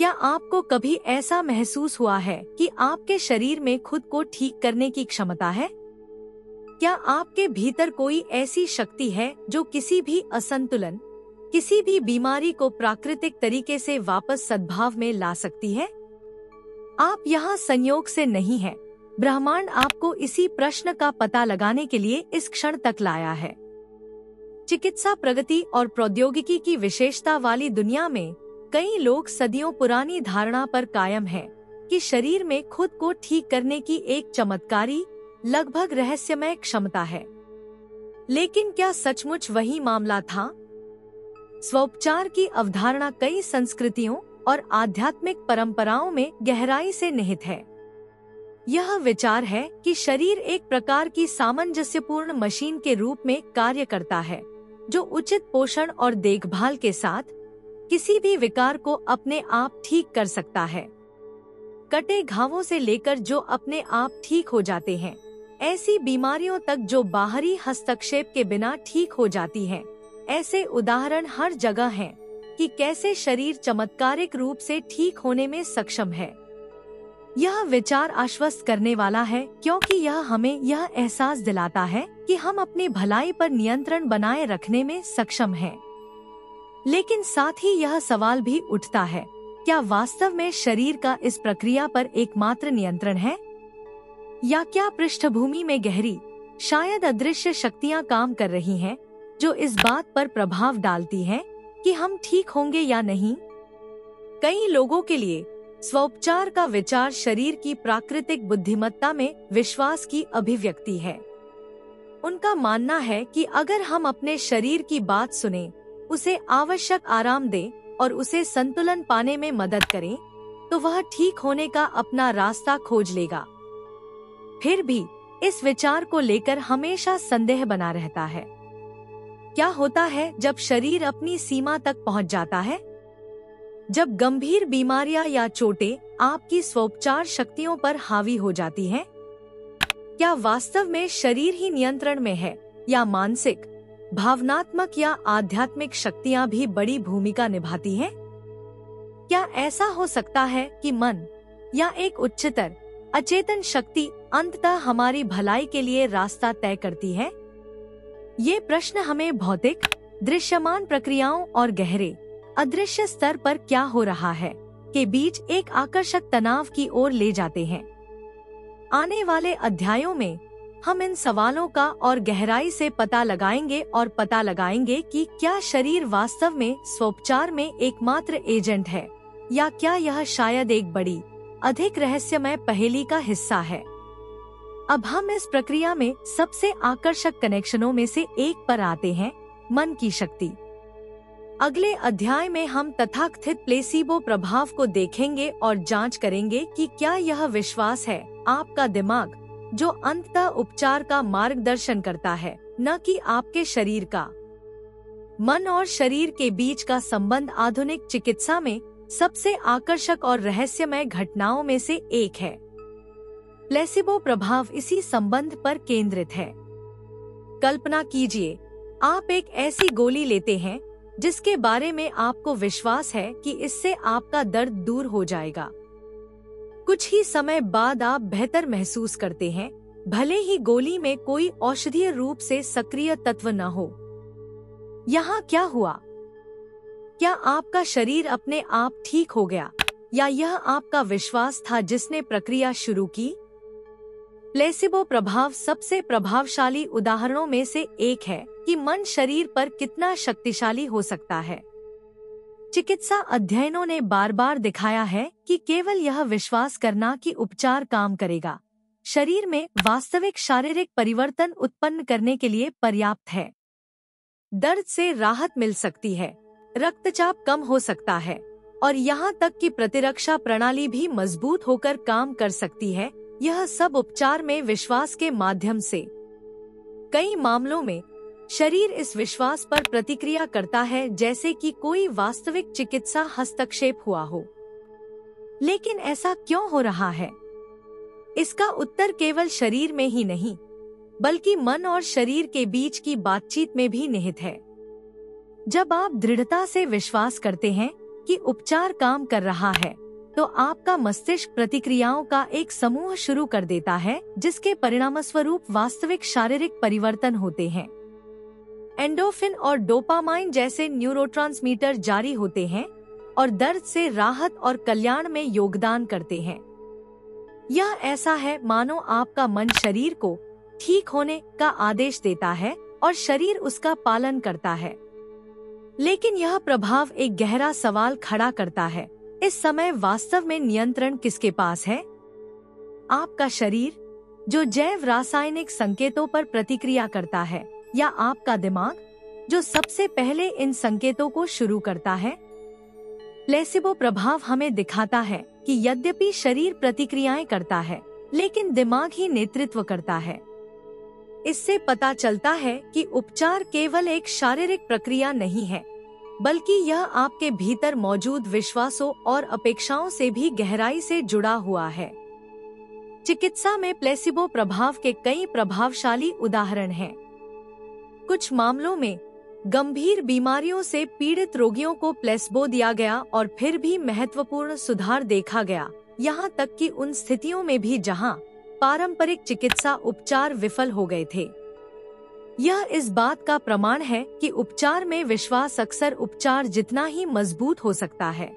क्या आपको कभी ऐसा महसूस हुआ है कि आपके शरीर में खुद को ठीक करने की क्षमता है? क्या आपके भीतर कोई ऐसी शक्ति है जो किसी भी असंतुलन, किसी भी बीमारी को प्राकृतिक तरीके से वापस सद्भाव में ला सकती है? आप यहाँ संयोग से नहीं हैं। ब्रह्मांड आपको इसी प्रश्न का पता लगाने के लिए इस क्षण तक लाया है। चिकित्सा प्रगति और प्रौद्योगिकी की विशेषता वाली दुनिया में कई लोग सदियों पुरानी धारणा पर कायम हैं कि शरीर में खुद को ठीक करने की एक चमत्कारी, लगभग रहस्यमय क्षमता है। लेकिन क्या सचमुच वही मामला था? स्वोपचार की अवधारणा कई संस्कृतियों और आध्यात्मिक परंपराओं में गहराई से निहित है। यह विचार है कि शरीर एक प्रकार की सामंजस्यपूर्ण मशीन के रूप में कार्य करता है, जो उचित पोषण और देखभाल के साथ किसी भी विकार को अपने आप ठीक कर सकता है। कटे घावों से लेकर जो अपने आप ठीक हो जाते हैं, ऐसी बीमारियों तक जो बाहरी हस्तक्षेप के बिना ठीक हो जाती हैं, ऐसे उदाहरण हर जगह हैं कि कैसे शरीर चमत्कारिक रूप से ठीक होने में सक्षम है। यह विचार आश्वस्त करने वाला है, क्योंकि यह हमें यह एहसास दिलाता है कि हम अपनी भलाई पर नियंत्रण बनाए रखने में सक्षम हैं। लेकिन साथ ही यह सवाल भी उठता है, क्या वास्तव में शरीर का इस प्रक्रिया पर एकमात्र नियंत्रण है? या क्या पृष्ठभूमि में गहरी, शायद अदृश्य शक्तियां काम कर रही हैं, जो इस बात पर प्रभाव डालती हैं कि हम ठीक होंगे या नहीं? कई लोगों के लिए स्वोपचार का विचार शरीर की प्राकृतिक बुद्धिमत्ता में विश्वास की अभिव्यक्ति है। उनका मानना है कि अगर हम अपने शरीर की बात सुने, उसे आवश्यक आराम दें और उसे संतुलन पाने में मदद करें, तो वह ठीक होने का अपना रास्ता खोज लेगा। फिर भी इस विचार को लेकर हमेशा संदेह बना रहता है। क्या होता है जब शरीर अपनी सीमा तक पहुंच जाता है? जब गंभीर बीमारियां या चोटें आपकी स्वोपचार शक्तियों पर हावी हो जाती हैं? क्या वास्तव में शरीर ही नियंत्रण में है, या मानसिक, भावनात्मक या आध्यात्मिक शक्तियां भी बड़ी भूमिका निभाती हैं? क्या ऐसा हो सकता है कि मन या एक उच्चतर, अचेतन शक्ति अंततः हमारी भलाई के लिए रास्ता तय करती है? ये प्रश्न हमें भौतिक, दृश्यमान प्रक्रियाओं और गहरे, अदृश्य स्तर पर क्या हो रहा है के बीच एक आकर्षक तनाव की ओर ले जाते हैं। आने वाले अध्यायों में हम इन सवालों का और गहराई से पता लगाएंगे कि क्या शरीर वास्तव में स्वोपचार में एकमात्र एजेंट है, या क्या यह शायद एक बड़ी, अधिक रहस्यमय पहेली का हिस्सा है। अब हम इस प्रक्रिया में सबसे आकर्षक कनेक्शनों में से एक पर आते हैं, मन की शक्ति। अगले अध्याय में हम तथाकथित प्लेसीबो प्रभाव को देखेंगे और जांच करेंगे कि क्या यह विश्वास है, आपका दिमाग, जो अंततः उपचार का मार्गदर्शन करता है, न कि आपके शरीर का। मन और शरीर के बीच का संबंध आधुनिक चिकित्सा में सबसे आकर्षक और रहस्यमय घटनाओं में से एक है। प्लेसिबो प्रभाव इसी संबंध पर केंद्रित है। कल्पना कीजिए, आप एक ऐसी गोली लेते हैं जिसके बारे में आपको विश्वास है कि इससे आपका दर्द दूर हो जाएगा। कुछ ही समय बाद आप बेहतर महसूस करते हैं, भले ही गोली में कोई औषधीय रूप से सक्रिय तत्व न हो। यहाँ क्या हुआ? क्या आपका शरीर अपने आप ठीक हो गया, या यह आपका विश्वास था जिसने प्रक्रिया शुरू की? प्लेसिबो प्रभाव सबसे प्रभावशाली उदाहरणों में से एक है कि मन शरीर पर कितना शक्तिशाली हो सकता है। चिकित्सा अध्ययनों ने बार बार दिखाया है कि केवल यह विश्वास करना कि उपचार काम करेगा, शरीर में वास्तविक शारीरिक परिवर्तन उत्पन्न करने के लिए पर्याप्त है। दर्द से राहत मिल सकती है, रक्तचाप कम हो सकता है, और यहाँ तक कि प्रतिरक्षा प्रणाली भी मजबूत होकर काम कर सकती है। यह सब उपचार में विश्वास के माध्यम से। कई मामलों में शरीर इस विश्वास पर प्रतिक्रिया करता है जैसे कि कोई वास्तविक चिकित्सा हस्तक्षेप हुआ हो। लेकिन ऐसा क्यों हो रहा है? इसका उत्तर केवल शरीर में ही नहीं, बल्कि मन और शरीर के बीच की बातचीत में भी निहित है। जब आप दृढ़ता से विश्वास करते हैं कि उपचार काम कर रहा है, तो आपका मस्तिष्क प्रतिक्रियाओं का एक समूह शुरू कर देता है, जिसके परिणामस्वरूप वास्तविक शारीरिक परिवर्तन होते हैं। एंडोर्फिन और डोपामाइन जैसे न्यूरोट्रांसमीटर जारी होते हैं और दर्द से राहत और कल्याण में योगदान करते हैं। यह ऐसा है मानो आपका मन शरीर को ठीक होने का आदेश देता है और शरीर उसका पालन करता है। लेकिन यह प्रभाव एक गहरा सवाल खड़ा करता है। इस समय वास्तव में नियंत्रण किसके पास है? आपका शरीर, जो जैव रासायनिक संकेतों पर प्रतिक्रिया करता है, या आपका दिमाग, जो सबसे पहले इन संकेतों को शुरू करता है? प्लेसिबो प्रभाव हमें दिखाता है कि यद्यपि शरीर प्रतिक्रियाएं करता है, लेकिन दिमाग ही नेतृत्व करता है। इससे पता चलता है कि उपचार केवल एक शारीरिक प्रक्रिया नहीं है, बल्कि यह आपके भीतर मौजूद विश्वासों और अपेक्षाओं से भी गहराई से जुड़ा हुआ है। चिकित्सा में प्लेसिबो प्रभाव के कई प्रभावशाली उदाहरण हैं। कुछ मामलों में गंभीर बीमारियों से पीड़ित रोगियों को प्लेसिबो दिया गया और फिर भी महत्वपूर्ण सुधार देखा गया, यहाँ तक कि उन स्थितियों में भी जहाँ पारंपरिक चिकित्सा उपचार विफल हो गए थे। यह इस बात का प्रमाण है कि उपचार में विश्वास अक्सर उपचार जितना ही मजबूत हो सकता है।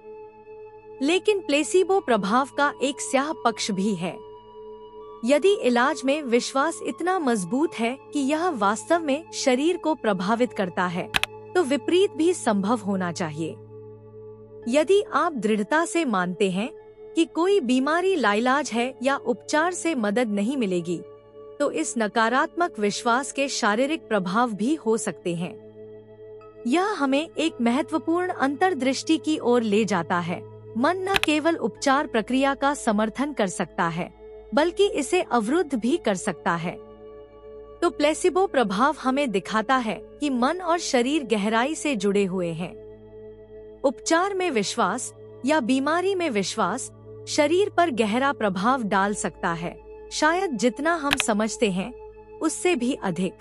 लेकिन प्लेसिबो प्रभाव का एक स्याह पक्ष भी है। यदि इलाज में विश्वास इतना मजबूत है कि यह वास्तव में शरीर को प्रभावित करता है, तो विपरीत भी संभव होना चाहिए। यदि आप दृढ़ता से मानते हैं कि कोई बीमारी लाइलाज है या उपचार से मदद नहीं मिलेगी, तो इस नकारात्मक विश्वास के शारीरिक प्रभाव भी हो सकते हैं। यह हमें एक महत्वपूर्ण अंतर्दृष्टि की ओर ले जाता है। मन न केवल उपचार प्रक्रिया का समर्थन कर सकता है, बल्कि इसे अवरुद्ध भी कर सकता है। तो प्लेसिबो प्रभाव हमें दिखाता है कि मन और शरीर गहराई से जुड़े हुए हैं। उपचार में विश्वास या बीमारी में विश्वास शरीर पर गहरा प्रभाव डाल सकता है, शायद जितना हम समझते हैं उससे भी अधिक।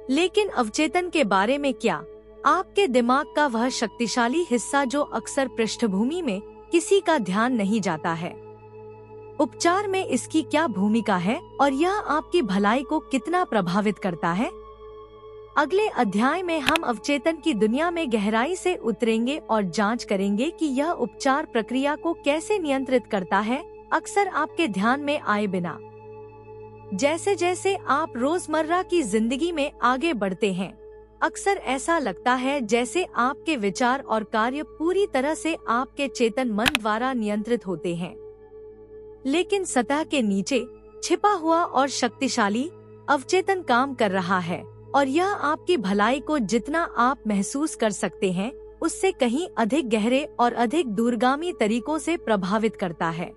लेकिन अवचेतन के बारे में क्या? आपके दिमाग का वह शक्तिशाली हिस्सा जो अक्सर पृष्ठभूमि में किसी का ध्यान नहीं जाता है। उपचार में इसकी क्या भूमिका है और यह आपकी भलाई को कितना प्रभावित करता है? अगले अध्याय में हम अवचेतन की दुनिया में गहराई से उतरेंगे और जांच करेंगे कि यह उपचार प्रक्रिया को कैसे नियंत्रित करता है, अक्सर आपके ध्यान में आए बिना। जैसे जैसे आप रोजमर्रा की जिंदगी में आगे बढ़ते हैं, अक्सर ऐसा लगता है जैसे आपके विचार और कार्य पूरी तरह से आपके चेतन मन द्वारा नियंत्रित होते हैं। लेकिन सतह के नीचे छिपा हुआ और शक्तिशाली अवचेतन काम कर रहा है, और यह आपकी भलाई को जितना आप महसूस कर सकते हैं उससे कहीं अधिक गहरे और अधिक दूरगामी तरीकों से प्रभावित करता है।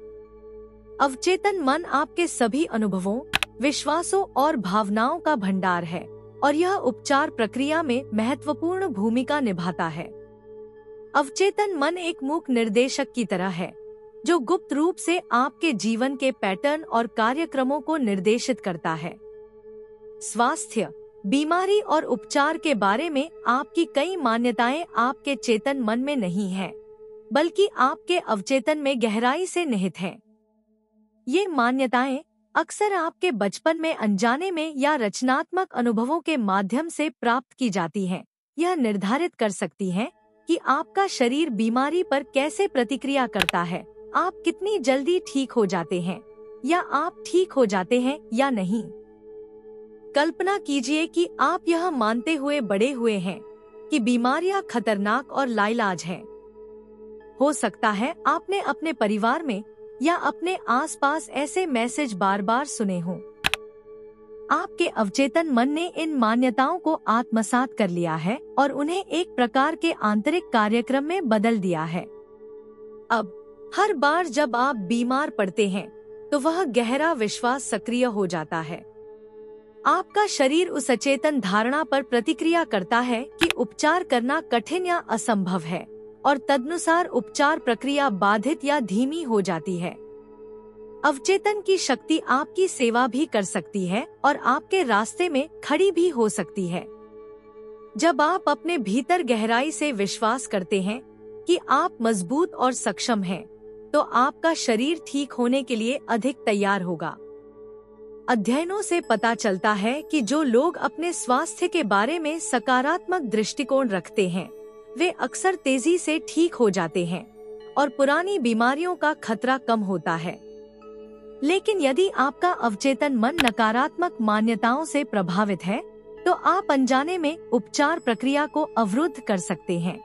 अवचेतन मन आपके सभी अनुभवों, विश्वासों और भावनाओं का भंडार है, और यह उपचार प्रक्रिया में महत्वपूर्ण भूमिका निभाता है। अवचेतन मन एक मूक निर्देशक की तरह है, जो गुप्त रूप से आपके जीवन के पैटर्न और कार्यक्रमों को निर्देशित करता है। स्वास्थ्य, बीमारी और उपचार के बारे में आपकी कई मान्यताएं आपके चेतन मन में नहीं हैं, बल्कि आपके अवचेतन में गहराई से निहित हैं। ये मान्यताएं अक्सर आपके बचपन में अनजाने में या रचनात्मक अनुभवों के माध्यम से प्राप्त की जाती हैं। यह निर्धारित कर सकती हैं कि आपका शरीर बीमारी पर कैसे प्रतिक्रिया करता है, आप कितनी जल्दी ठीक हो जाते हैं या आप ठीक हो जाते हैं या नहीं। कल्पना कीजिए कि आप यह मानते हुए बड़े हुए हैं कि बीमारियां खतरनाक और लाइलाज हैं। हो सकता है आपने अपने परिवार में या अपने आसपास ऐसे मैसेज बार बार सुने हों। आपके अवचेतन मन ने इन मान्यताओं को आत्मसात कर लिया है और उन्हें एक प्रकार के आंतरिक कार्यक्रम में बदल दिया है। अब हर बार जब आप बीमार पड़ते हैं, तो वह गहरा विश्वास सक्रिय हो जाता है। आपका शरीर उस अचेतन धारणा पर प्रतिक्रिया करता है कि उपचार करना कठिन या असंभव है, और तदनुसार उपचार प्रक्रिया बाधित या धीमी हो जाती है। अवचेतन की शक्ति आपकी सेवा भी कर सकती है और आपके रास्ते में खड़ी भी हो सकती है। जब आप अपने भीतर गहराई से विश्वास करते हैं कि आप मजबूत और सक्षम हैं, तो आपका शरीर ठीक होने के लिए अधिक तैयार होगा। अध्ययनों से पता चलता है कि जो लोग अपने स्वास्थ्य के बारे में सकारात्मक दृष्टिकोण रखते हैं, वे अक्सर तेजी से ठीक हो जाते हैं और पुरानी बीमारियों का खतरा कम होता है। लेकिन यदि आपका अवचेतन मन नकारात्मक मान्यताओं से प्रभावित है, तो आप अनजाने में उपचार प्रक्रिया को अवरुद्ध कर सकते हैं।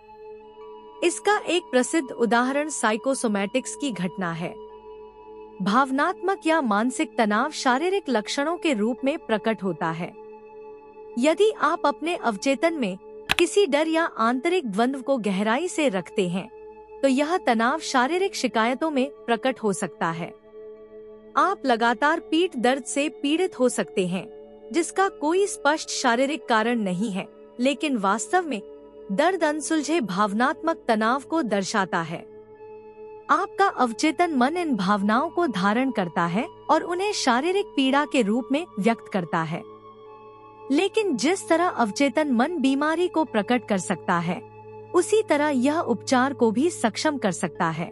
इसका एक प्रसिद्ध उदाहरण साइकोसोमैटिक्स की घटना है। भावनात्मक या मानसिक तनाव शारीरिक लक्षणों के रूप में प्रकट होता है। यदि आप अपने अवचेतन में किसी डर या आंतरिक द्वंद्व को गहराई से रखते हैं, तो यह तनाव शारीरिक शिकायतों में प्रकट हो सकता है। आप लगातार पीठ दर्द से पीड़ित हो सकते हैं, जिसका कोई स्पष्ट शारीरिक कारण नहीं है, लेकिन वास्तव में दर्द अनसुलझे भावनात्मक तनाव को दर्शाता है। आपका अवचेतन मन इन भावनाओं को धारण करता है और उन्हें शारीरिक पीड़ा के रूप में व्यक्त करता है। लेकिन जिस तरह अवचेतन मन बीमारी को प्रकट कर सकता है, उसी तरह यह उपचार को भी सक्षम कर सकता है।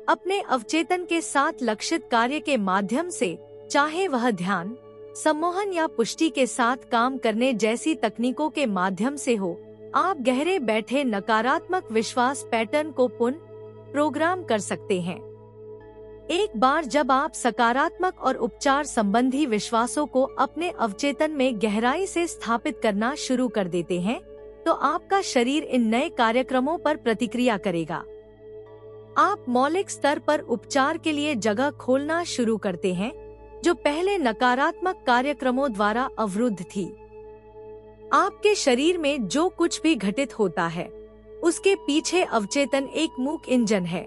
अपने अवचेतन के साथ लक्षित कार्य के माध्यम से, चाहे वह ध्यान, सम्मोहन या पुष्टि के साथ काम करने जैसी तकनीकों के माध्यम से हो, आप गहरे बैठे नकारात्मक विश्वास पैटर्न को पुनः प्रोग्राम कर सकते हैं। एक बार जब आप सकारात्मक और उपचार संबंधी विश्वासों को अपने अवचेतन में गहराई से स्थापित करना शुरू कर देते हैं, तो आपका शरीर इन नए कार्यक्रमों पर प्रतिक्रिया करेगा। आप मौलिक स्तर पर उपचार के लिए जगह खोलना शुरू करते हैं, जो पहले नकारात्मक कार्यक्रमों द्वारा अवरुद्ध थी। आपके शरीर में जो कुछ भी घटित होता है, उसके पीछे अवचेतन एक मूक इंजन है।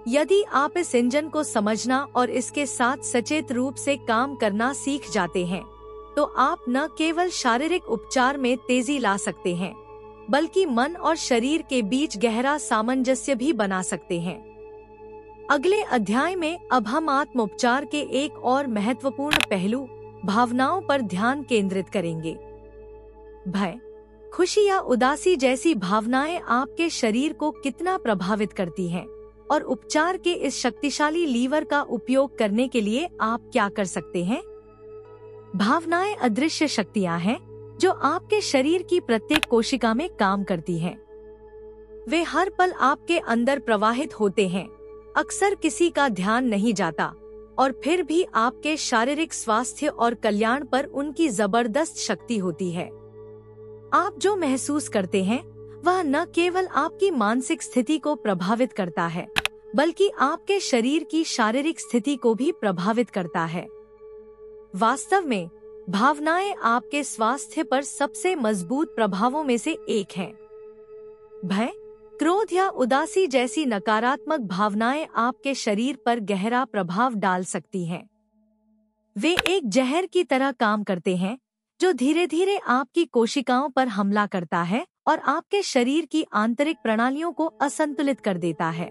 यदि आप इस इंजन को समझना और इसके साथ सचेत रूप से काम करना सीख जाते हैं, तो आप न केवल शारीरिक उपचार में तेजी ला सकते हैं, बल्कि मन और शरीर के बीच गहरा सामंजस्य भी बना सकते हैं। अगले अध्याय में अब हम आत्म उपचार के एक और महत्वपूर्ण पहलू, भावनाओं पर ध्यान केंद्रित करेंगे। भय, खुशी या उदासी जैसी भावनाएं आपके शरीर को कितना प्रभावित करती हैं, और उपचार के इस शक्तिशाली लीवर का उपयोग करने के लिए आप क्या कर सकते हैं? भावनाएं अदृश्य शक्तियां हैं जो आपके शरीर की प्रत्येक कोशिका में काम करती हैं। वे हर पल आपके अंदर प्रवाहित होते हैं, अक्सर किसी का ध्यान नहीं जाता, और फिर भी आपके शारीरिक स्वास्थ्य और कल्याण पर उनकी जबरदस्त शक्ति होती है। आप जो महसूस करते हैं, वह न केवल आपकी मानसिक स्थिति को प्रभावित करता है, बल्कि आपके शरीर की शारीरिक स्थिति को भी प्रभावित करता है। वास्तव में भावनाएं आपके स्वास्थ्य पर सबसे मजबूत प्रभावों में से एक हैं। भय, क्रोध या उदासी जैसी नकारात्मक भावनाएं आपके शरीर पर गहरा प्रभाव डाल सकती हैं। वे एक जहर की तरह काम करते हैं, जो धीरे धीरे आपकी कोशिकाओं पर हमला करता है और आपके शरीर की आंतरिक प्रणालियों को असंतुलित कर देता है।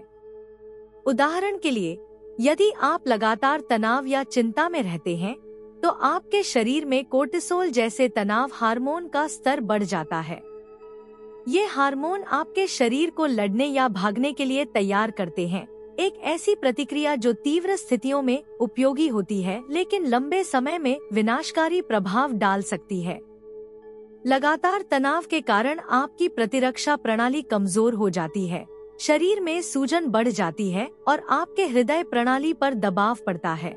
उदाहरण के लिए, यदि आप लगातार तनाव या चिंता में रहते हैं, तो आपके शरीर में कोर्टिसोल जैसे तनाव हार्मोन का स्तर बढ़ जाता है। ये हार्मोन आपके शरीर को लड़ने या भागने के लिए तैयार करते हैं, एक ऐसी प्रतिक्रिया जो तीव्र स्थितियों में उपयोगी होती है, लेकिन लंबे समय में विनाशकारी प्रभाव डाल सकती है। लगातार तनाव के कारण आपकी प्रतिरक्षा प्रणाली कमजोर हो जाती है, शरीर में सूजन बढ़ जाती है और आपके हृदय प्रणाली पर दबाव पड़ता है।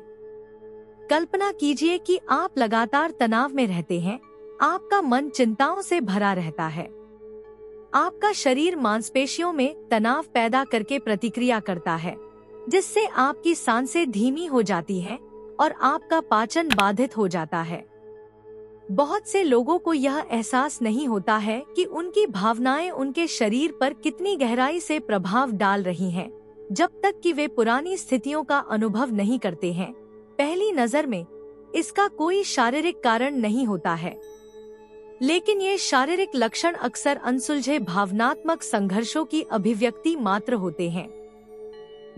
कल्पना कीजिए कि आप लगातार तनाव में रहते हैं, आपका मन चिंताओं से भरा रहता है। आपका शरीर मांसपेशियों में तनाव पैदा करके प्रतिक्रिया करता है, जिससे आपकी सांसें धीमी हो जाती हैं और आपका पाचन बाधित हो जाता है। बहुत से लोगों को यह एहसास नहीं होता है कि उनकी भावनाएं उनके शरीर पर कितनी गहराई से प्रभाव डाल रही हैं, जब तक कि वे पुरानी स्थितियों का अनुभव नहीं करते हैं। पहली नजर में इसका कोई शारीरिक कारण नहीं होता है, लेकिन ये शारीरिक लक्षण अक्सर अनसुलझे भावनात्मक संघर्षों की अभिव्यक्ति मात्र होते हैं।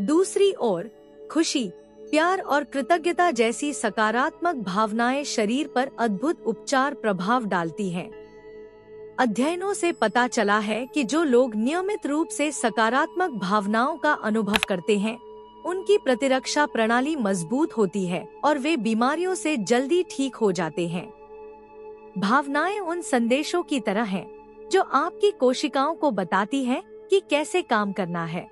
दूसरी ओर, खुशी, प्यार और कृतज्ञता जैसी सकारात्मक भावनाएं शरीर पर अद्भुत उपचार प्रभाव डालती हैं। अध्ययनों से पता चला है कि जो लोग नियमित रूप से सकारात्मक भावनाओं का अनुभव करते हैं, उनकी प्रतिरक्षा प्रणाली मजबूत होती है और वे बीमारियों से जल्दी ठीक हो जाते हैं। भावनाएं उन संदेशों की तरह हैं, जो आपकी कोशिकाओं को बताती हैं कि कैसे काम करना है।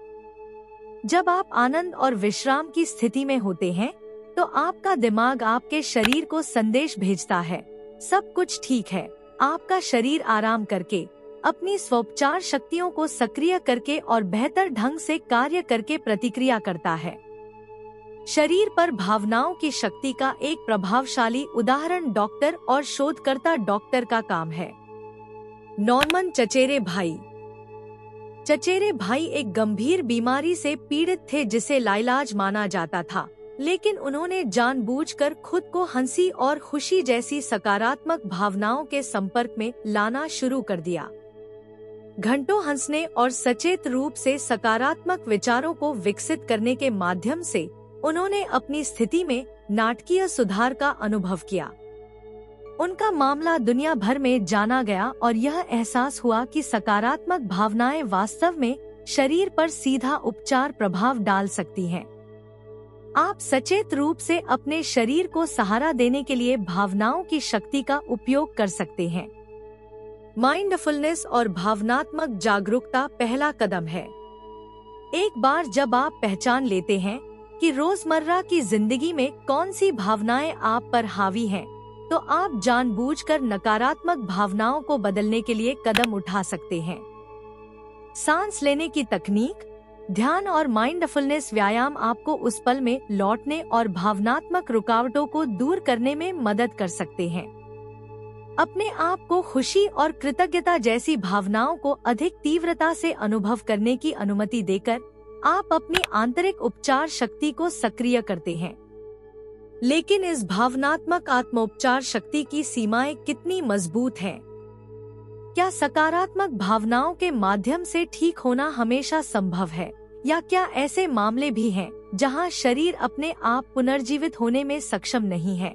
जब आप आनंद और विश्राम की स्थिति में होते हैं, तो आपका दिमाग आपके शरीर को संदेश भेजता है, सब कुछ ठीक है। आपका शरीर आराम करके, अपनी स्वोपचार शक्तियों को सक्रिय करके और बेहतर ढंग से कार्य करके प्रतिक्रिया करता है। शरीर पर भावनाओं की शक्ति का एक प्रभावशाली उदाहरण डॉक्टर और शोधकर्ता डॉक्टर का काम है। नॉर्मन चचेरे भाई। चचेरे भाई एक गंभीर बीमारी से पीड़ित थे जिसे लाइलाज माना जाता था, लेकिन उन्होंने जानबूझकर खुद को हंसी और खुशी जैसी सकारात्मक भावनाओं के संपर्क में लाना शुरू कर दिया। घंटों हंसने और सचेत रूप से सकारात्मक विचारों को विकसित करने के माध्यम से उन्होंने अपनी स्थिति में नाटकीय सुधार का अनुभव किया। उनका मामला दुनिया भर में जाना गया और यह एहसास हुआ कि सकारात्मक भावनाएं वास्तव में शरीर पर सीधा उपचार प्रभाव डाल सकती हैं। आप सचेत रूप से अपने शरीर को सहारा देने के लिए भावनाओं की शक्ति का उपयोग कर सकते हैं। माइंडफुलनेस और भावनात्मक जागरूकता पहला कदम है। एक बार जब आप पहचान लेते हैं कि रोजमर्रा की जिंदगी में कौन सी भावनाएं आप पर हावी हैं, तो आप जानबूझकर नकारात्मक भावनाओं को बदलने के लिए कदम उठा सकते हैं। सांस लेने की तकनीक, ध्यान और माइंडफुलनेस व्यायाम आपको उस पल में लौटने और भावनात्मक रुकावटों को दूर करने में मदद कर सकते हैं। अपने आप को खुशी और कृतज्ञता जैसी भावनाओं को अधिक तीव्रता से अनुभव करने की अनुमति देकर आप अपनी आंतरिक उपचार शक्ति को सक्रिय करते हैं। लेकिन इस भावनात्मक आत्मोपचार शक्ति की सीमाएं कितनी मजबूत हैं? क्या सकारात्मक भावनाओं के माध्यम से ठीक होना हमेशा संभव है, या क्या ऐसे मामले भी हैं जहां शरीर अपने आप पुनर्जीवित होने में सक्षम नहीं है?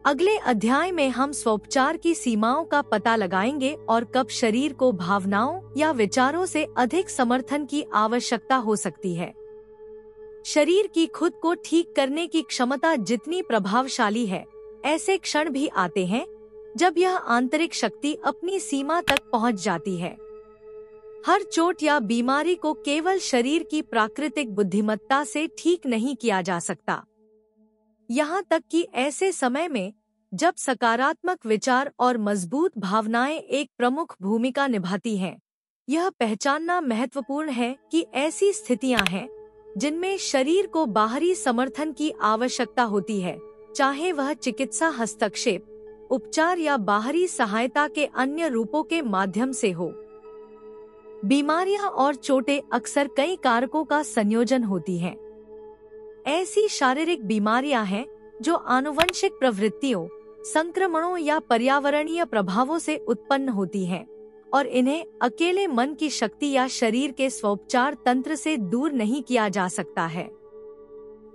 अगले अध्याय में हम स्वोपचार की सीमाओं का पता लगाएंगे और कब शरीर को भावनाओं या विचारों से अधिक समर्थन की आवश्यकता हो सकती है। शरीर की खुद को ठीक करने की क्षमता जितनी प्रभावशाली है, ऐसे क्षण भी आते हैं जब यह आंतरिक शक्ति अपनी सीमा तक पहुंच जाती है। हर चोट या बीमारी को केवल शरीर की प्राकृतिक बुद्धिमत्ता से ठीक नहीं किया जा सकता। यहाँ तक कि ऐसे समय में जब सकारात्मक विचार और मजबूत भावनाएं एक प्रमुख भूमिका निभाती हैं, यह पहचानना महत्वपूर्ण है कि ऐसी स्थितियां हैं जिनमें शरीर को बाहरी समर्थन की आवश्यकता होती है, चाहे वह चिकित्सा हस्तक्षेप, उपचार या बाहरी सहायता के अन्य रूपों के माध्यम से हो। बीमारियां और चोटें अक्सर कई कारकों का संयोजन होती हैं। ऐसी शारीरिक बीमारियां हैं जो आनुवंशिक प्रवृत्तियों, संक्रमणों या पर्यावरणीय प्रभावों से उत्पन्न होती हैं और इन्हें अकेले मन की शक्ति या शरीर के स्वोपचार तंत्र से दूर नहीं किया जा सकता है।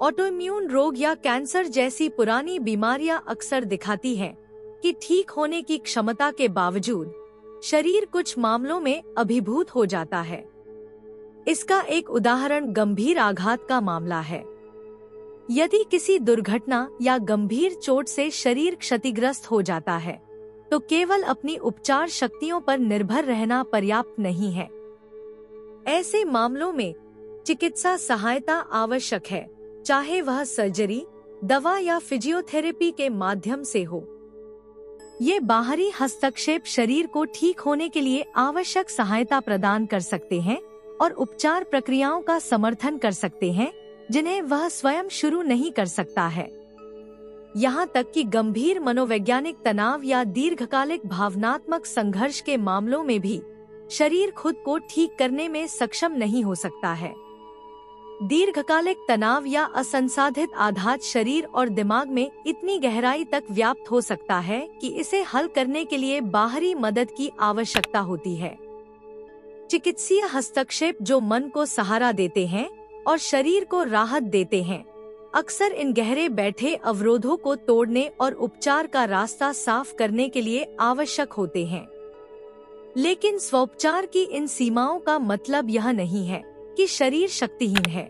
ऑटोइम्यून रोग या कैंसर जैसी पुरानी बीमारियां अक्सर दिखाती हैं कि ठीक होने की क्षमता के बावजूद शरीर कुछ मामलों में अभिभूत हो जाता है। इसका एक उदाहरण गंभीर आघात का मामला है। यदि किसी दुर्घटना या गंभीर चोट से शरीर क्षतिग्रस्त हो जाता है, तो केवल अपनी उपचार शक्तियों पर निर्भर रहना पर्याप्त नहीं है। ऐसे मामलों में चिकित्सा सहायता आवश्यक है, चाहे वह सर्जरी, दवा या फिजियोथेरेपी के माध्यम से हो। ये बाहरी हस्तक्षेप शरीर को ठीक होने के लिए आवश्यक सहायता प्रदान कर सकते हैं और उपचार प्रक्रियाओं का समर्थन कर सकते हैं जिन्हें वह स्वयं शुरू नहीं कर सकता है। यहाँ तक कि गंभीर मनोवैज्ञानिक तनाव या दीर्घकालिक भावनात्मक संघर्ष के मामलों में भी शरीर खुद को ठीक करने में सक्षम नहीं हो सकता है। दीर्घकालिक तनाव या असंसाधित आघात शरीर और दिमाग में इतनी गहराई तक व्याप्त हो सकता है कि इसे हल करने के लिए बाहरी मदद की आवश्यकता होती है। चिकित्सीय हस्तक्षेप जो मन को सहारा देते हैं और शरीर को राहत देते हैं, अक्सर इन गहरे बैठे अवरोधों को तोड़ने और उपचार का रास्ता साफ करने के लिए आवश्यक होते हैं। लेकिन स्वोपचार की इन सीमाओं का मतलब यह नहीं है कि शरीर शक्तिहीन है,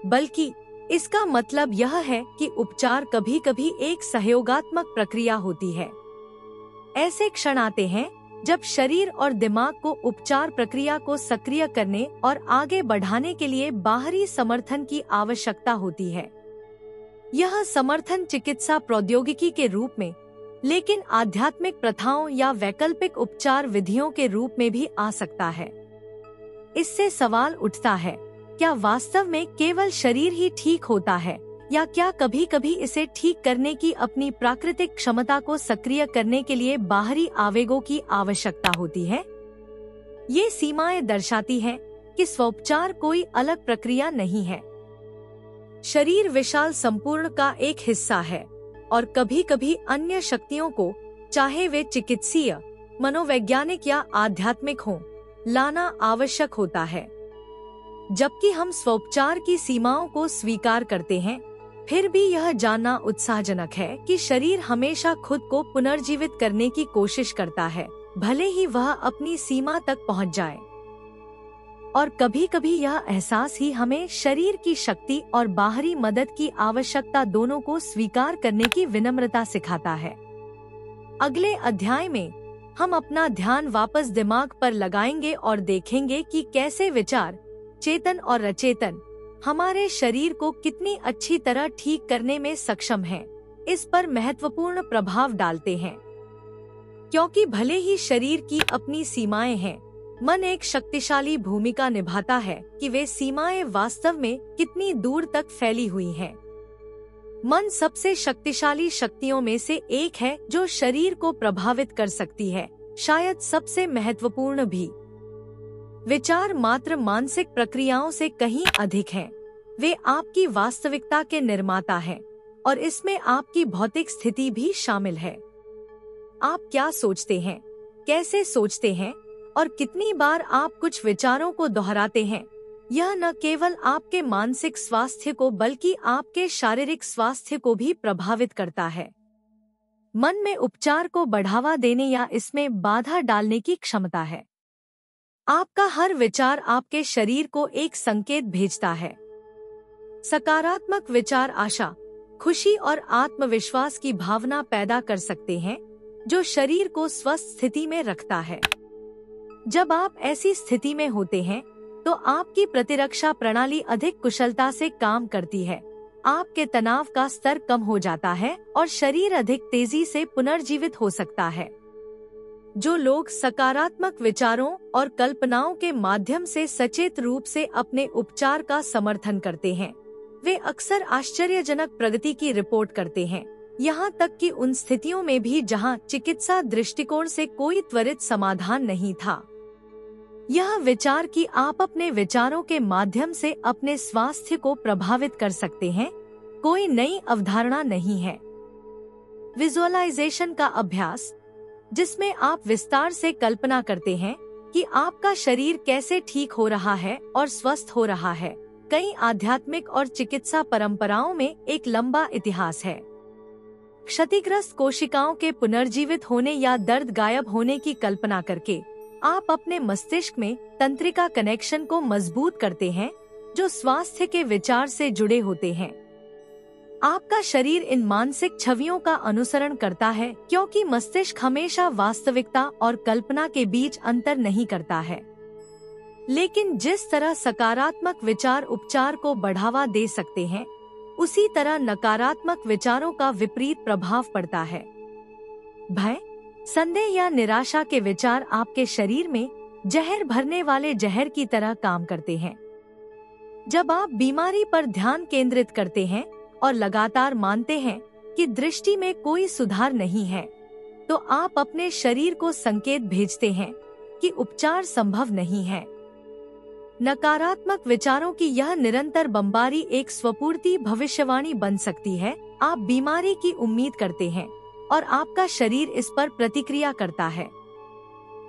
बल्कि इसका मतलब यह है कि उपचार कभी कभी एक सहयोगात्मक प्रक्रिया होती है। ऐसे क्षण आते हैं जब शरीर और दिमाग को उपचार प्रक्रिया को सक्रिय करने और आगे बढ़ाने के लिए बाहरी समर्थन की आवश्यकता होती है। यह समर्थन चिकित्सा प्रौद्योगिकी के रूप में, लेकिन आध्यात्मिक प्रथाओं या वैकल्पिक उपचार विधियों के रूप में भी आ सकता है। इससे सवाल उठता है, क्या वास्तव में केवल शरीर ही ठीक होता है, या क्या कभी कभी इसे ठीक करने की अपनी प्राकृतिक क्षमता को सक्रिय करने के लिए बाहरी आवेगों की आवश्यकता होती है? ये सीमाएं दर्शाती हैं कि स्वोपचार कोई अलग प्रक्रिया नहीं है। शरीर विशाल संपूर्ण का एक हिस्सा है और कभी कभी अन्य शक्तियों को, चाहे वे चिकित्सीय, मनोवैज्ञानिक या आध्यात्मिक हों, लाना आवश्यक होता है। जबकि हम स्वोपचार की सीमाओं को स्वीकार करते हैं, फिर भी यह जानना उत्साहजनक है कि शरीर हमेशा खुद को पुनर्जीवित करने की कोशिश करता है, भले ही वह अपनी सीमा तक पहुंच जाए। और कभी कभी यह एहसास ही हमें शरीर की शक्ति और बाहरी मदद की आवश्यकता दोनों को स्वीकार करने की विनम्रता सिखाता है। अगले अध्याय में हम अपना ध्यान वापस दिमाग पर लगाएंगे और देखेंगे कि कैसे विचार, चेतन और अचेतन हमारे शरीर को कितनी अच्छी तरह ठीक करने में सक्षम हैं, इस पर महत्वपूर्ण प्रभाव डालते हैं। क्योंकि भले ही शरीर की अपनी सीमाएं हैं, मन एक शक्तिशाली भूमिका निभाता है कि वे सीमाएं वास्तव में कितनी दूर तक फैली हुई हैं। मन सबसे शक्तिशाली शक्तियों में से एक है जो शरीर को प्रभावित कर सकती है, शायद सबसे महत्वपूर्ण भी। विचार मात्र मानसिक प्रक्रियाओं से कहीं अधिक हैं। वे आपकी वास्तविकता के निर्माता हैं और इसमें आपकी भौतिक स्थिति भी शामिल है। आप क्या सोचते हैं, कैसे सोचते हैं और कितनी बार आप कुछ विचारों को दोहराते हैं, यह न केवल आपके मानसिक स्वास्थ्य को बल्कि आपके शारीरिक स्वास्थ्य को भी प्रभावित करता है। मन में उपचार को बढ़ावा देने या इसमें बाधा डालने की क्षमता है। आपका हर विचार आपके शरीर को एक संकेत भेजता है। सकारात्मक विचार आशा, खुशी और आत्मविश्वास की भावना पैदा कर सकते हैं, जो शरीर को स्वस्थ स्थिति में रखता है। जब आप ऐसी स्थिति में होते हैं, तो आपकी प्रतिरक्षा प्रणाली अधिक कुशलता से काम करती है। आपके तनाव का स्तर कम हो जाता है और शरीर अधिक तेजी से पुनर्जीवित हो सकता है। जो लोग सकारात्मक विचारों और कल्पनाओं के माध्यम से सचेत रूप से अपने उपचार का समर्थन करते हैं, वे अक्सर आश्चर्यजनक प्रगति की रिपोर्ट करते हैं, यहाँ तक कि उन स्थितियों में भी जहाँ चिकित्सा दृष्टिकोण से कोई त्वरित समाधान नहीं था। यह विचार कि आप अपने विचारों के माध्यम से अपने स्वास्थ्य को प्रभावित कर सकते हैं, कोई नई अवधारणा नहीं है। विजुअलाइजेशन का अभ्यास, जिसमें आप विस्तार से कल्पना करते हैं कि आपका शरीर कैसे ठीक हो रहा है और स्वस्थ हो रहा है, कई आध्यात्मिक और चिकित्सा परंपराओं में एक लंबा इतिहास है। क्षतिग्रस्त कोशिकाओं के पुनर्जीवित होने या दर्द गायब होने की कल्पना करके आप अपने मस्तिष्क में तंत्रिका कनेक्शन को मजबूत करते हैं, जो स्वास्थ्य के विचार से जुड़े होते हैं। आपका शरीर इन मानसिक छवियों का अनुसरण करता है, क्योंकि मस्तिष्क हमेशा वास्तविकता और कल्पना के बीच अंतर नहीं करता है। लेकिन जिस तरह सकारात्मक विचार उपचार को बढ़ावा दे सकते हैं, उसी तरह नकारात्मक विचारों का विपरीत प्रभाव पड़ता है। भय, संदेह या निराशा के विचार आपके शरीर में जहर भरने वाले जहर की तरह काम करते हैं। जब आप बीमारी पर ध्यान केंद्रित करते हैं और लगातार मानते हैं कि दृष्टि में कोई सुधार नहीं है, तो आप अपने शरीर को संकेत भेजते हैं कि उपचार संभव नहीं है। नकारात्मक विचारों की यह निरंतर बमबारी एक स्वपूर्ति भविष्यवाणी बन सकती है। आप बीमारी की उम्मीद करते हैं और आपका शरीर इस पर प्रतिक्रिया करता है।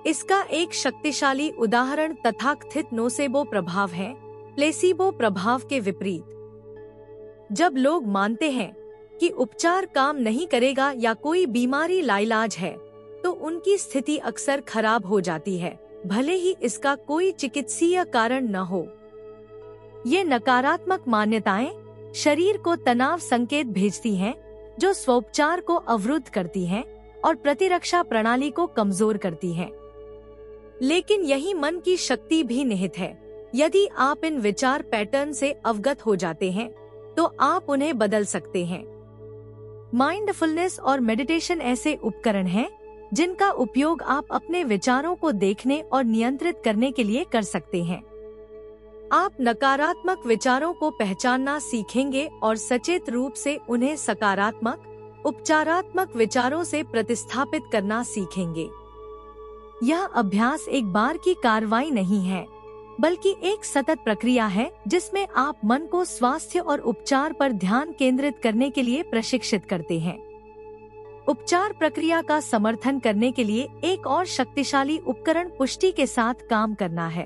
इसका एक शक्तिशाली उदाहरण तथाकथित नोसेबो प्रभाव है, प्लेसीबो प्रभाव के विपरीत। जब लोग मानते हैं कि उपचार काम नहीं करेगा या कोई बीमारी लाइलाज है, तो उनकी स्थिति अक्सर खराब हो जाती है, भले ही इसका कोई चिकित्सीय कारण न हो। ये नकारात्मक मान्यताएं शरीर को तनाव संकेत भेजती हैं, जो स्वोपचार को अवरुद्ध करती हैं और प्रतिरक्षा प्रणाली को कमजोर करती हैं। लेकिन यही मन की शक्ति भी निहित है। यदि आप इन विचार पैटर्न से अवगत हो जाते हैं, तो आप उन्हें बदल सकते हैं। माइंडफुलनेस और मेडिटेशन ऐसे उपकरण हैं जिनका उपयोग आप अपने विचारों को देखने और नियंत्रित करने के लिए कर सकते हैं। आप नकारात्मक विचारों को पहचानना सीखेंगे और सचेत रूप से उन्हें सकारात्मक, उपचारात्मक विचारों से प्रतिस्थापित करना सीखेंगे। यह अभ्यास एक बार की कार्रवाई नहीं है, बल्कि एक सतत प्रक्रिया है जिसमें आप मन को स्वास्थ्य और उपचार पर ध्यान केंद्रित करने के लिए प्रशिक्षित करते हैं। उपचार प्रक्रिया का समर्थन करने के लिए एक और शक्तिशाली उपकरण पुष्टि के साथ काम करना है।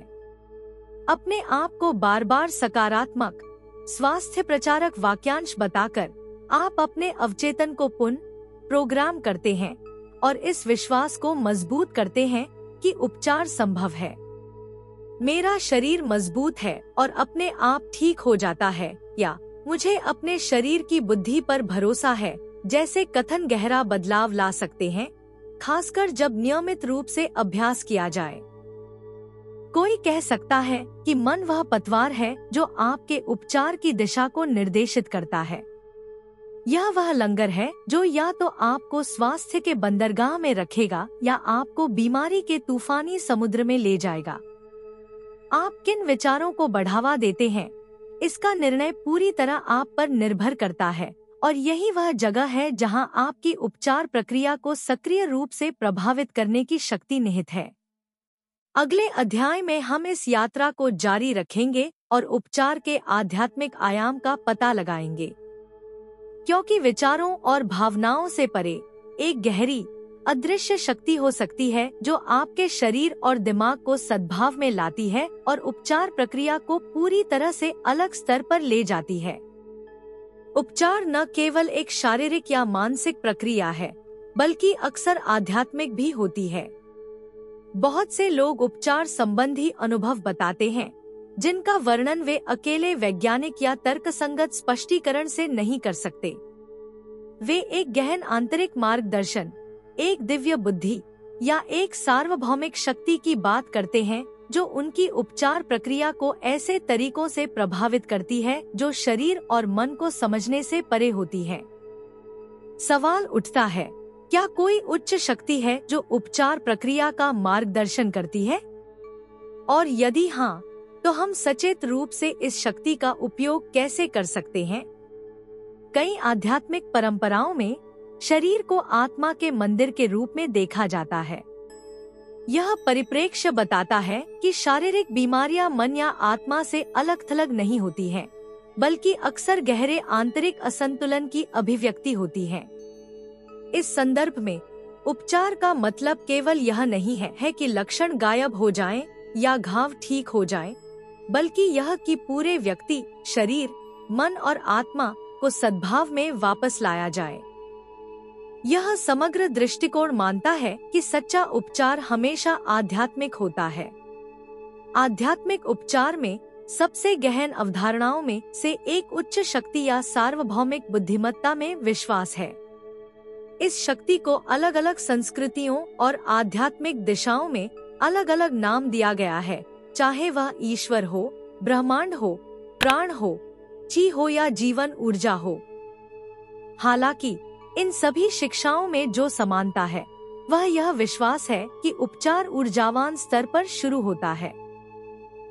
अपने आप को बार बार सकारात्मक, स्वास्थ्य प्रचारक वाक्यांश बताकर आप अपने अवचेतन को पुनः प्रोग्राम करते हैं और इस विश्वास को मजबूत करते हैं कि उपचार संभव है। मेरा शरीर मजबूत है और अपने आप ठीक हो जाता है, या मुझे अपने शरीर की बुद्धि पर भरोसा है जैसे कथन गहरा बदलाव ला सकते हैं, खासकर जब नियमित रूप से अभ्यास किया जाए। कोई कह सकता है कि मन वह पतवार है जो आपके उपचार की दिशा को निर्देशित करता है। यह वह लंगर है जो या तो आपको स्वास्थ्य के बंदरगाह में रखेगा या आपको बीमारी के तूफानी समुद्र में ले जाएगा। आप किन विचारों को बढ़ावा देते हैं, इसका निर्णय पूरी तरह आप पर निर्भर करता है, और यही वह जगह है जहां आपकी उपचार प्रक्रिया को सक्रिय रूप से प्रभावित करने की शक्ति निहित है। अगले अध्याय में हम इस यात्रा को जारी रखेंगे और उपचार के आध्यात्मिक आयाम का पता लगाएंगे, क्योंकि विचारों और भावनाओं से परे एक गहरी, अदृश्य शक्ति हो सकती है जो आपके शरीर और दिमाग को सद्भाव में लाती है और उपचार प्रक्रिया को पूरी तरह से अलग स्तर पर ले जाती है। उपचार न केवल एक शारीरिक या मानसिक प्रक्रिया है, बल्कि अक्सर आध्यात्मिक भी होती है। बहुत से लोग उपचार संबंधी अनुभव बताते हैं जिनका वर्णन वे अकेले वैज्ञानिक या तर्कसंगत स्पष्टीकरण से नहीं कर सकते। वे एक गहन आंतरिक मार्गदर्शन, एक दिव्य बुद्धि या एक सार्वभौमिक शक्ति की बात करते हैं जो उनकी उपचार प्रक्रिया को ऐसे तरीकों से प्रभावित करती है जो शरीर और मन को समझने से परे होती है। सवाल उठता है, क्या कोई उच्च शक्ति है जो उपचार प्रक्रिया का मार्गदर्शन करती है? और यदि हाँ, तो हम सचेत रूप से इस शक्ति का उपयोग कैसे कर सकते हैं? कई आध्यात्मिक परंपराओं में शरीर को आत्मा के मंदिर के रूप में देखा जाता है। यह परिप्रेक्ष्य बताता है कि शारीरिक बीमारियां मन या आत्मा से अलग-थलग नहीं होती हैं, बल्कि अक्सर गहरे आंतरिक असंतुलन की अभिव्यक्ति होती हैं। इस संदर्भ में उपचार का मतलब केवल यह नहीं है कि लक्षण गायब हो जाएं या घाव ठीक हो जाएं, बल्कि यह कि पूरे व्यक्ति, शरीर, मन और आत्मा को सद्भाव में वापस लाया जाए। यह समग्र दृष्टिकोण मानता है कि सच्चा उपचार हमेशा आध्यात्मिक होता है। आध्यात्मिक उपचार में सबसे गहन अवधारणाओं में से एक उच्च शक्ति या सार्वभौमिक बुद्धिमत्ता में विश्वास है। इस शक्ति को अलग अलग संस्कृतियों और आध्यात्मिक दिशाओं में अलग अलग नाम दिया गया है, चाहे वह ईश्वर हो, ब्रह्मांड हो, प्राण हो, ची हो या जीवन ऊर्जा हो। हालांकि इन सभी शिक्षाओं में जो समानता है वह यह विश्वास है कि उपचार ऊर्जावान स्तर पर शुरू होता है।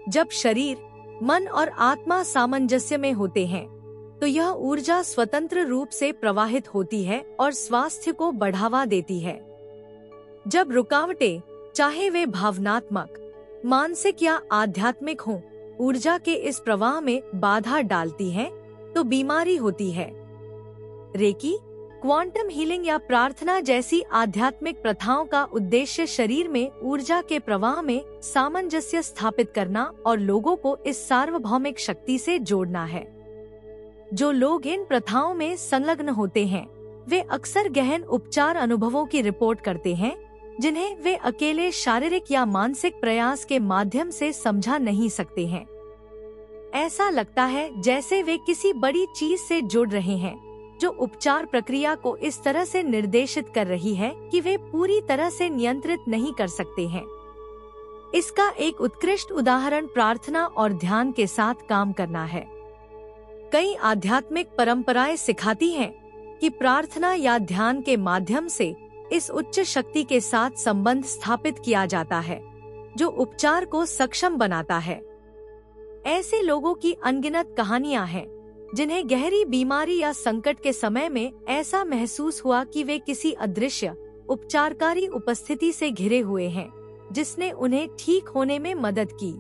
जब शरीर, मन और आत्मा सामंजस्य में होते हैं तो यह ऊर्जा स्वतंत्र रूप से प्रवाहित होती है और स्वास्थ्य को बढ़ावा देती है। जब रुकावटें, चाहे वे भावनात्मक, मानसिक या आध्यात्मिक हों, ऊर्जा के इस प्रवाह में बाधा डालती हैं, तो बीमारी होती है। रेकी, क्वांटम हीलिंग या प्रार्थना जैसी आध्यात्मिक प्रथाओं का उद्देश्य शरीर में ऊर्जा के प्रवाह में सामंजस्य स्थापित करना और लोगों को इस सार्वभौमिक शक्ति से जोड़ना है। जो लोग इन प्रथाओं में संलग्न होते हैं वे अक्सर गहन उपचार अनुभवों की रिपोर्ट करते हैं जिन्हें वे अकेले शारीरिक या मानसिक प्रयास के माध्यम से समझा नहीं सकते हैं। ऐसा लगता है जैसे वे किसी बड़ी चीज से जुड़ रहे हैं, जो उपचार प्रक्रिया को इस तरह से निर्देशित कर रही है कि वे पूरी तरह से नियंत्रित नहीं कर सकते हैं। इसका एक उत्कृष्ट उदाहरण प्रार्थना और ध्यान के साथ काम करना है। कई आध्यात्मिक परंपराएं सिखाती हैं कि प्रार्थना या ध्यान के माध्यम से इस उच्च शक्ति के साथ संबंध स्थापित किया जाता है, जो उपचार को सक्षम बनाता है। ऐसे लोगों की अनगिनत कहानियां हैं जिन्हें गहरी बीमारी या संकट के समय में ऐसा महसूस हुआ कि वे किसी अदृश्य उपचारकारी उपस्थिति से घिरे हुए हैं, जिसने उन्हें ठीक होने में मदद की।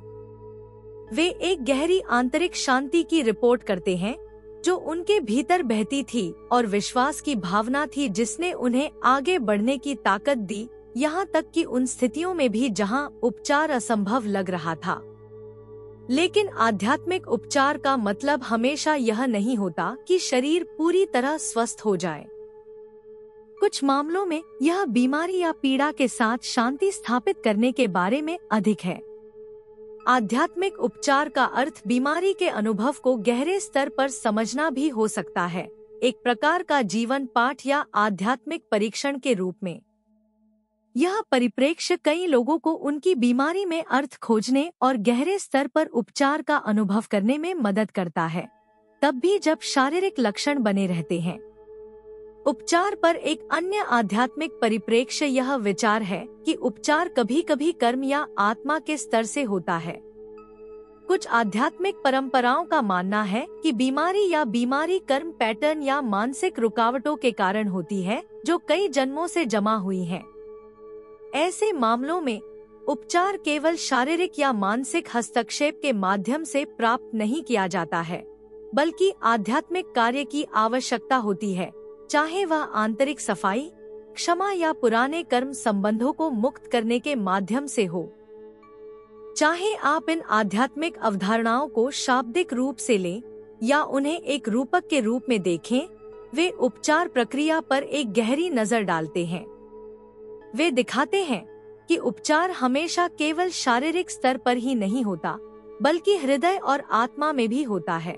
वे एक गहरी आंतरिक शांति की रिपोर्ट करते हैं जो उनके भीतर बहती थी और विश्वास की भावना थी जिसने उन्हें आगे बढ़ने की ताकत दी, यहाँ तक कि उन स्थितियों में भी जहाँ उपचार असंभव लग रहा था। लेकिन आध्यात्मिक उपचार का मतलब हमेशा यह नहीं होता कि शरीर पूरी तरह स्वस्थ हो जाए। कुछ मामलों में यह बीमारी या पीड़ा के साथ शांति स्थापित करने के बारे में अधिक है। आध्यात्मिक उपचार का अर्थ बीमारी के अनुभव को गहरे स्तर पर समझना भी हो सकता है, एक प्रकार का जीवन पाठ या आध्यात्मिक परीक्षण के रूप में। यह परिप्रेक्ष्य कई लोगों को उनकी बीमारी में अर्थ खोजने और गहरे स्तर पर उपचार का अनुभव करने में मदद करता है, तब भी जब शारीरिक लक्षण बने रहते हैं। उपचार पर एक अन्य आध्यात्मिक परिप्रेक्ष्य यह विचार है कि उपचार कभी-कभी कर्म या आत्मा के स्तर से होता है। कुछ आध्यात्मिक परंपराओं का मानना है कि बीमारी या बीमारी कर्म पैटर्न या मानसिक रुकावटों के कारण होती है जो कई जन्मों से जमा हुई हैं। ऐसे मामलों में उपचार केवल शारीरिक या मानसिक हस्तक्षेप के माध्यम से प्राप्त नहीं किया जाता है, बल्कि आध्यात्मिक कार्य की आवश्यकता होती है, चाहे वह आंतरिक सफाई, क्षमा या पुराने कर्म संबंधों को मुक्त करने के माध्यम से हो। चाहे आप इन आध्यात्मिक अवधारणाओं को शाब्दिक रूप से लें या उन्हें एक रूपक के रूप में देखें, वे उपचार प्रक्रिया पर एक गहरी नजर डालते हैं। वे दिखाते हैं कि उपचार हमेशा केवल शारीरिक स्तर पर ही नहीं होता, बल्कि हृदय और आत्मा में भी होता है।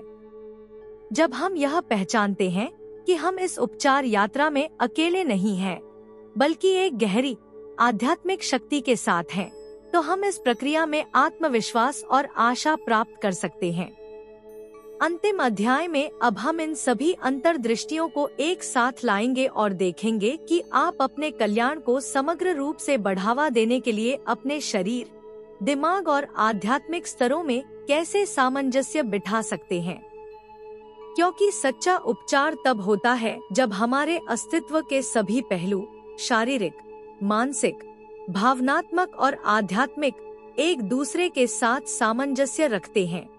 जब हम यह पहचानते हैं कि हम इस उपचार यात्रा में अकेले नहीं हैं, बल्कि एक गहरी आध्यात्मिक शक्ति के साथ हैं, तो हम इस प्रक्रिया में आत्मविश्वास और आशा प्राप्त कर सकते हैं। अंतिम अध्याय में अब हम इन सभी अंतर्दृष्टियों को एक साथ लाएंगे और देखेंगे कि आप अपने कल्याण को समग्र रूप से बढ़ावा देने के लिए अपने शरीर, दिमाग और आध्यात्मिक स्तरों में कैसे सामंजस्य बिठा सकते हैं। क्योंकि सच्चा उपचार तब होता है जब हमारे अस्तित्व के सभी पहलू, शारीरिक, मानसिक, भावनात्मक और आध्यात्मिक, एक दूसरे के साथ सामंजस्य रखते हैं।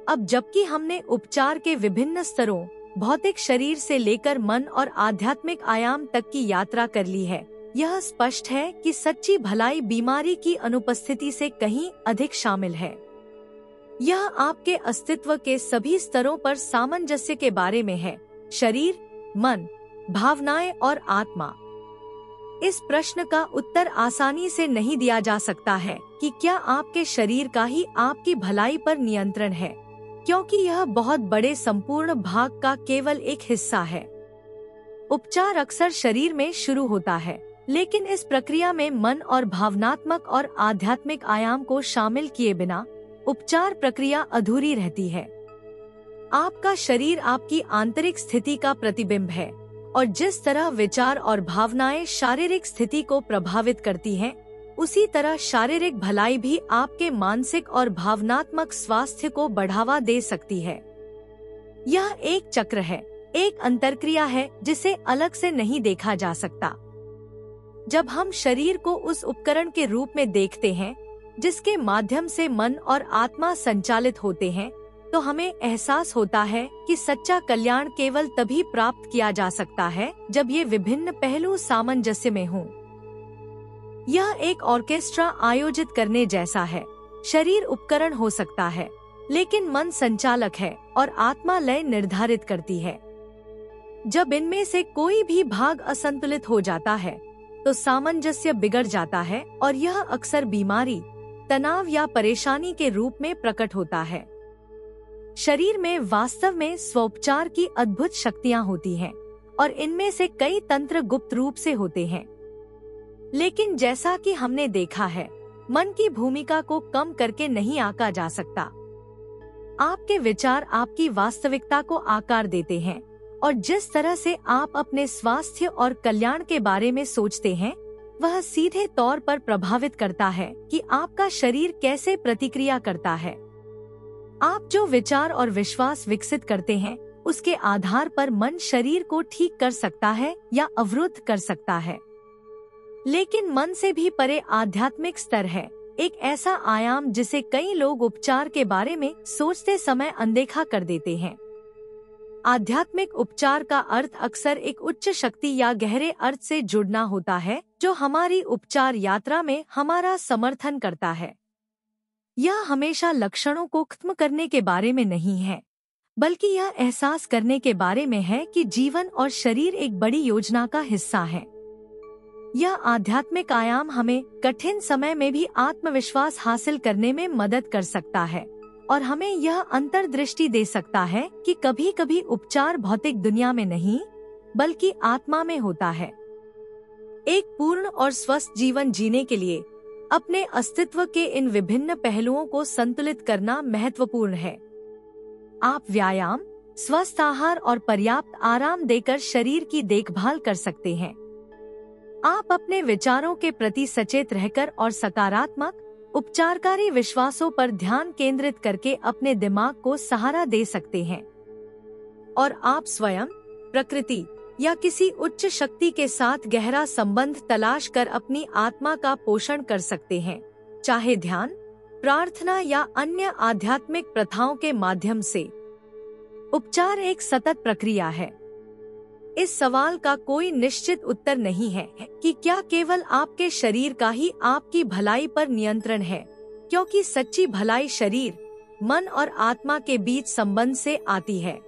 अब जबकि हमने उपचार के विभिन्न स्तरों, भौतिक शरीर से लेकर मन और आध्यात्मिक आयाम तक की यात्रा कर ली है, यह स्पष्ट है कि सच्ची भलाई बीमारी की अनुपस्थिति से कहीं अधिक शामिल है। यह आपके अस्तित्व के सभी स्तरों पर सामंजस्य के बारे में है, शरीर, मन, भावनाएं और आत्मा। इस प्रश्न का उत्तर आसानी से नहीं दिया जा सकता है कि क्या आपके शरीर का ही आपकी भलाई पर नियंत्रण है, क्योंकि यह बहुत बड़े संपूर्ण भाग का केवल एक हिस्सा है। उपचार अक्सर शरीर में शुरू होता है, लेकिन इस प्रक्रिया में मन और भावनात्मक और आध्यात्मिक आयाम को शामिल किए बिना उपचार प्रक्रिया अधूरी रहती है। आपका शरीर आपकी आंतरिक स्थिति का प्रतिबिंब है, और जिस तरह विचार और भावनाएं शारीरिक स्थिति को प्रभावित करती हैं, उसी तरह शारीरिक भलाई भी आपके मानसिक और भावनात्मक स्वास्थ्य को बढ़ावा दे सकती है। यह एक चक्र है, एक अंतरक्रिया है जिसे अलग से नहीं देखा जा सकता। जब हम शरीर को उस उपकरण के रूप में देखते हैं जिसके माध्यम से मन और आत्मा संचालित होते हैं, तो हमें एहसास होता है कि सच्चा कल्याण केवल तभी प्राप्त किया जा सकता है जब ये विभिन्न पहलू सामंजस्य में हों। यह एक ऑर्केस्ट्रा आयोजित करने जैसा है। शरीर उपकरण हो सकता है, लेकिन मन संचालक है और आत्मा लय निर्धारित करती है। जब इनमें से कोई भी भाग असंतुलित हो जाता है, तो सामंजस्य बिगड़ जाता है और यह अक्सर बीमारी, तनाव या परेशानी के रूप में प्रकट होता है। शरीर में वास्तव में स्वोपचार की अद्भुत शक्तियां होती हैं और इनमें से कई तंत्र गुप्त रूप से होते हैं। लेकिन जैसा कि हमने देखा है, मन की भूमिका को कम करके नहीं आंका जा सकता। आपके विचार आपकी वास्तविकता को आकार देते हैं और जिस तरह से आप अपने स्वास्थ्य और कल्याण के बारे में सोचते हैं, वह सीधे तौर पर प्रभावित करता है कि आपका शरीर कैसे प्रतिक्रिया करता है। आप जो विचार और विश्वास विकसित करते हैं, उसके आधार पर मन शरीर को ठीक कर सकता है या अवरुद्ध कर सकता है। लेकिन मन से भी परे आध्यात्मिक स्तर है, एक ऐसा आयाम जिसे कई लोग उपचार के बारे में सोचते समय अनदेखा कर देते हैं। आध्यात्मिक उपचार का अर्थ अक्सर एक उच्च शक्ति या गहरे अर्थ से जुड़ना होता है, जो हमारी उपचार यात्रा में हमारा समर्थन करता है। यह हमेशा लक्षणों को खत्म करने के बारे में नहीं है, बल्कि यह एहसास करने के बारे में है कि जीवन और शरीर एक बड़ी योजना का हिस्सा है। यह आध्यात्मिक आयाम हमें कठिन समय में भी आत्मविश्वास हासिल करने में मदद कर सकता है और हमें यह अंतर्दृष्टि दे सकता है कि कभी कभी उपचार भौतिक दुनिया में नहीं, बल्कि आत्मा में होता है। एक पूर्ण और स्वस्थ जीवन जीने के लिए अपने अस्तित्व के इन विभिन्न पहलुओं को संतुलित करना महत्वपूर्ण है। आप व्यायाम, स्वस्थ आहार और पर्याप्त आराम देकर शरीर की देखभाल कर सकते हैं। आप अपने विचारों के प्रति सचेत रहकर और सकारात्मक, उपचारकारी विश्वासों पर ध्यान केंद्रित करके अपने दिमाग को सहारा दे सकते हैं। और आप स्वयं, प्रकृति या किसी उच्च शक्ति के साथ गहरा संबंध तलाश कर अपनी आत्मा का पोषण कर सकते हैं, चाहे ध्यान, प्रार्थना या अन्य आध्यात्मिक प्रथाओं के माध्यम से। उपचार एक सतत प्रक्रिया है। इस सवाल का कोई निश्चित उत्तर नहीं है कि क्या केवल आपके शरीर का ही आपकी भलाई पर नियंत्रण है, क्योंकि सच्ची भलाई शरीर, मन और आत्मा के बीच संबंध से आती है।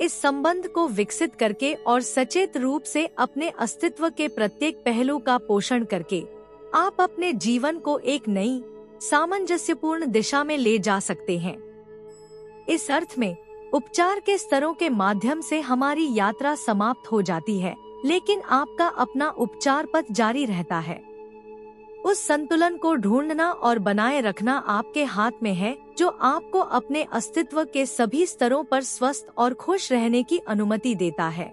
इस संबंध को विकसित करके और सचेत रूप से अपने अस्तित्व के प्रत्येक पहलू का पोषण करके आप अपने जीवन को एक नई, सामंजस्यपूर्ण दिशा में ले जा सकते हैं। इस अर्थ में उपचार के स्तरों के माध्यम से हमारी यात्रा समाप्त हो जाती है, लेकिन आपका अपना उपचार पथ जारी रहता है। उस संतुलन को ढूंढना और बनाए रखना आपके हाथ में है, जो आपको अपने अस्तित्व के सभी स्तरों पर स्वस्थ और खुश रहने की अनुमति देता है।